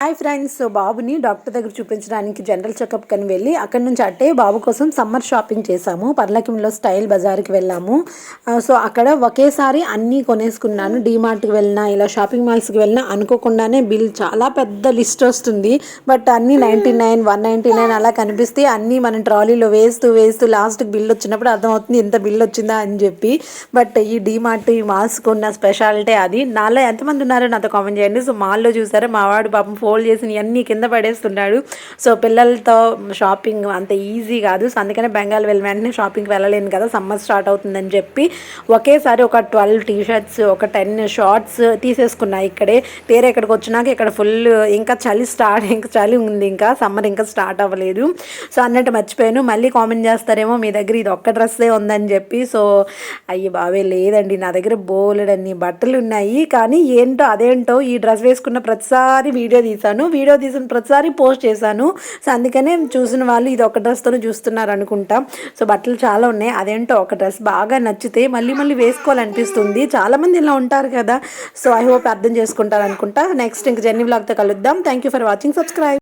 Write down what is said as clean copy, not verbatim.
Hi friends. So బాబుని doctor దగ్గర చూపించడానికి జనరల్ చెకప్ కని వెళ్ళి అక్కడి నుంచి అట్టే బాబు కోసం సమ్మర్ షాపింగ్ చేశాము. పర్లకింలో స్టైల్ బజార్కి వెళ్ళాము. సో అక్కడ ఒకేసారి అన్నీ కొనేసుకున్నాను. డీమార్ట్కి వెళ్ళినా ఇలా షాపింగ్ మాల్స్కి వెళ్ళినా అనుకోకుండానే బిల్ చాలా పెద్ద లిస్ట్ వస్తుంది. బట్ అన్నీ 99, 199 అలా కనిపిస్తే అన్నీ మనం ట్రాలీలో వేస్తూ లాస్ట్కి బిల్ వచ్చినప్పుడు అర్థమవుతుంది ఇంత బిల్ వచ్చిందా అని చెప్పి. బట్ ఈ డీమార్ట్ ఈ మాల్స్కి ఉన్న స్పెషాలిటీ అది. నాలో ఎంతమంది ఉన్నారో నాతో కామెంట్ చేయండి. సో మాల్లో చూసారా మా వాడు పాపం ఫోల్డ్ చేసి అన్నీ కింద పడేస్తున్నాడు. సో పిల్లలతో షాపింగ్ అంత ఈజీ కాదు. సో అందుకనే బెంగాల్ వెళ్ళి వెంటనే షాపింగ్కి వెళ్ళలేను కదా, సమ్మర్ స్టార్ట్ అవుతుందని చెప్పి ఒకేసారి ఒక 12 టీషర్ట్స్, ఒక 10 షార్ట్స్ తీసేసుకున్నా ఇక్కడే. తీరా ఇక్కడికి వచ్చినాక ఇక్కడ ఫుల్ ఇంకా చలి ఉంది, ఇంకా సమ్మర్ ఇంకా స్టార్ట్ అవ్వలేదు. సో అన్నట్టు మర్చిపోయాను. మళ్ళీ కామెంట్ చేస్తారేమో మీ దగ్గర ఇది ఒక్క డ్రెస్సే ఉందని చెప్పి. సో అయ్యి బావే లేదండి, నా దగ్గర బోలెడన్ని బట్టలు ఉన్నాయి. కానీ ఏంటో అదేంటో ఈ డ్రెస్ వేసుకున్న ప్రతిసారి వీడియో తీసిన ప్రతిసారి పోస్ట్ చేశాను. సో అందుకనే చూసిన వాళ్ళు ఇది ఒక డ్రెస్తోనే చూస్తున్నారు అనుకుంటా. సో బట్టలు చాలా ఉన్నాయి. అదేంటో ఒక డ్రెస్ బాగా నచ్చితే మళ్ళీ వేసుకోవాలనిపిస్తుంది. చాలామంది ఇలా ఉంటారు కదా. సో ఐ హోప్ అర్థం చేసుకుంటారు అనుకుంటా. నెక్స్ట్ ఇంక జర్నీ వ్లాగ్తో కలుద్దాం. Thank you for watching. Subscribe.